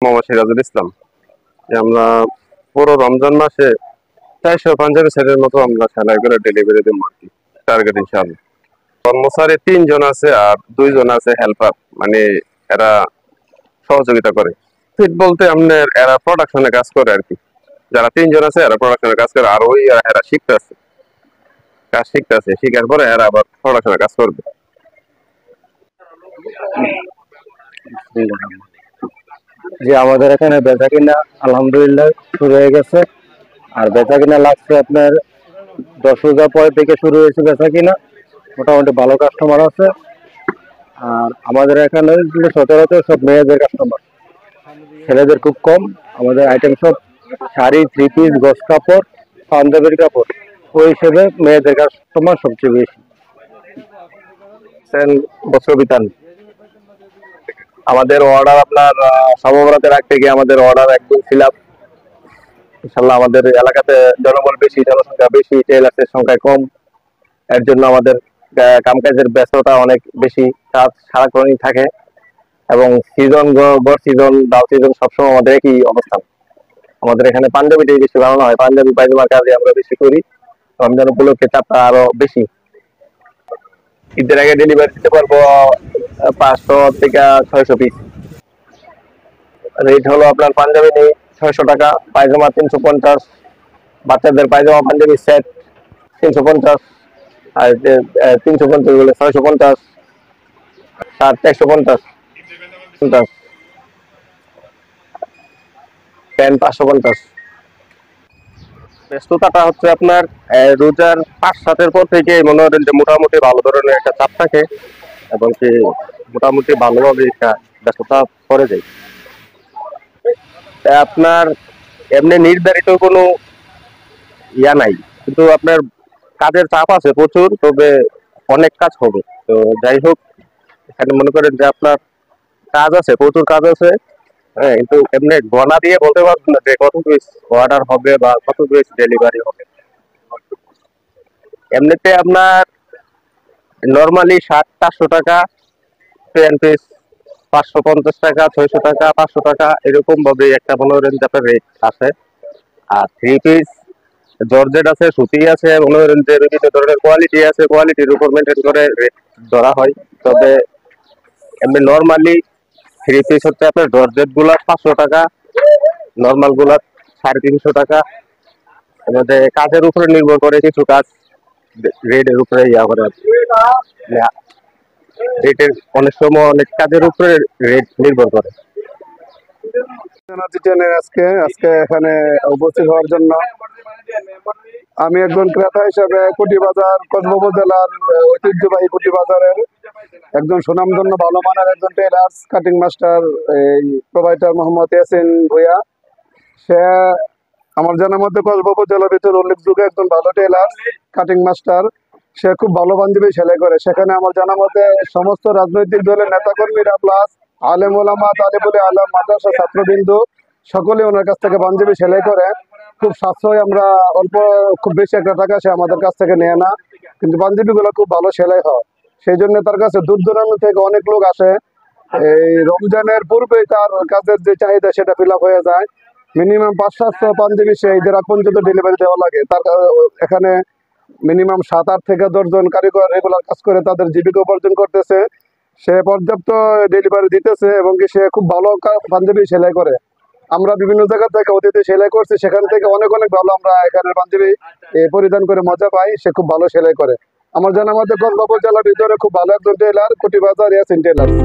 মোহাম্মদ সিরাজুল ইসলাম। আমরা পুরো রমজান মাসে 400 সেটের মতো আমরা সেলাই করে ডেলিভারি দিব আর কি, টার্গেট ইনশাআল্লাহ। কর্মচারী 3 জন আছে আর 2 জন আছে হেল্পার, মানে এরা সহযোগিতা করে। ফিট বলতে আপনার এরা প্রোডাকশনে কাজ করে আর কি। যারা 3 জন আছে এরা প্রোডাকশনে কাজ করে, আর ওই এরা শিখতেছে, কাজ শিখতেছে, শিখার পরে এরা আবার প্রোডাকশনে কাজ করবে। যে আমাদের এখানে বেচা কিনা আলহামদুলিল্লাহ শুরু হয়ে গেছে। আর বেচা কিনা লাগছে আপনার 10 রোজার পরে থেকে শুরু হয়েছে বেচা কিনা, মোটামুটি ভালো কাস্টমার আছে। আর আমাদের এখানে সচরাচর সব মেয়েদের কাস্টমার, ছেলেদের খুব কম। আমাদের আইটেম সব শাড়ি, 3 পিস, গস কাপড়, পাঞ্জাবির কাপড়, ওই হিসেবে মেয়েদের কাস্টমার সবচেয়ে বেশি। বস্ত্র বিতান আমাদের অর্ডার আপনার সর্বরাতের আগ থেকে আমাদের অর্ডার একদম ফিল আপ। ইনশাল্লাহ আমাদের এলাকাতে জনবল বেশি, জনসংখ্যা বেশি, টেলার্সের সংখ্যা কম। এর জন্য আমাদের কামকাজের ব্যস্ততা অনেক বেশি, কাজ সারাক্ষণই থাকে। এবং সিজন, গড় সিজন, ডাল সিজন সবসময় আমাদের একই অবস্থান। আমাদের এখানে পাঞ্জাবিটাই বেশি বানানো হয়, পাঞ্জাবি পায়জামার কাজে আমরা বেশি করি। রমজান উপলক্ষে চাপটা আরো বেশি। ঈদের আগে ডেলিভারি দিতে পারবো 500 থেকে 600 পিস। রেট হলো আপনার পাঞ্জাবি নেই 600 টাকা, পায়জামা 350, বাচ্চাদের পায়জামা পাঞ্জাবি সেট 350, আর 350 বলে 650, শার্ট 150, প্যান্ট 550। ব্যস্ততাটা হচ্ছে আপনার রোজার 5-7-এর পর থেকে মনে করেন যে মোটামুটি ভালো ধরনের একটা চাপ থাকে, এবং কি মোটামুটি ভালোভাবে একটা ব্যস্ততা পড়ে যায়। আপনার এমনি নির্ধারিত কোনো ইয়া নাই, কিন্তু আপনার কাজের চাপ আছে প্রচুর, তবে অনেক কাজ হবে। তো যাই হোক, এখানে মনে করেন যে আপনার কাজ আছে, প্রচুর কাজ আছে। হ্যাঁ, কিন্তু এমনি গণা দিয়ে বলতে পারবো না যে কত পিস অর্ডার হবে বা কত পিস ডেলিভারি হবে। এমনিতে আপনার নর্মালি শার্ট 400 টাকা, প্যান্ট পিস 550 টাকা, 600 টাকা, 500 টাকা, এরকম ভাবে একটা মনে করেন যে আপনার রেট আছে। আর 3 পিস জর্জেট আছে, সুতি আছে, মনে করেন যে বিভিন্ন ধরনের কোয়ালিটি আছে, কোয়ালিটির উপর মেনটেন করে রেট ধরা হয়। তবে এমনি নর্মালি 3 পিস হচ্ছে আপনার জর্জেট গুলা 500 টাকা, নর্মাল গুলা 350 টাকা। এর কাজের উপরে নির্ভর করে, কিছু কাজ রেটের উপরে ইয়া করে, রেটের অনেক সময় অনেক কাজের উপরে রেট নির্ভর করে। আজকে আজকে এখানে উপস্থিত হওয়ার জন্য আমি একজন ক্রেতা হিসেবে কুটিবাজার কসবা জেলার ঐতিহ্যবাহী কুটিবাজারের একজন সুনামধন্য ভালো মানের একজন টেলার্স কাটিং মাস্টার এই প্রোভাইডার মোহাম্মদ ইয়াসিন ভুইয়া। সে আমার জানার মধ্যে কসবা জেলার ভিতরে উল্লেখযোগ্য একজন ভালো টেলার্স কাটিং মাস্টার। সে খুব ভালো পাঞ্জাবি সেলাই করে। সেখানে আমার জানার মধ্যে সমস্ত রাজনৈতিক দলের নেতাকর্মীরা প্লাস আলেম ওলামা, তালিবুল আলম, মাদ্রাসা ছাত্রবৃন্দ সকলে ওনার কাছ থেকে পাঞ্জাবি সেলাই করে। খুব সাশ্রয়, আমরা অল্প, খুব বেশি একটা টাকা সে আমাদের কাছ থেকে নেয় না, কিন্তু পাঞ্জাবিগুলো খুব ভালো সেলাই হয়। সেই জন্য তার কাছে দূর দূরান্ত থেকে অনেক লোক আসে। এই রমজানের পূর্বেই তার কাজের যে চাহিদা সেটা ফিল আপ হয়ে যায়। মিনিমাম 500-700 পাঞ্জাবি সে ঈদের আগ পর্যন্ত ডেলিভারি দেওয়া লাগে। তার এখানে মিনিমাম 7-8 থেকে 10 জন কারিগর রেগুলার কাজ করে তাদের জীবিকা উপার্জন করতেছে। সে পর্যাপ্ত ডেলিভারি দিতেছে এবং কি সে খুব ভালো পাঞ্জাবি সেলাই করে। আমরা বিভিন্ন জায়গা থেকে অতীতে সেলাই করছি, সেখান থেকে অনেক অনেক ভালো আমরা এখানে পাঞ্জাবি পরিধান করে মজা পাই। সে খুব ভালো সেলাই করে। আমার জানার মধ্যে কসবা জেলার ভিতরে খুব ভালো একজন টেলার কুটিবাজার ইয়াসিন টেলার্স।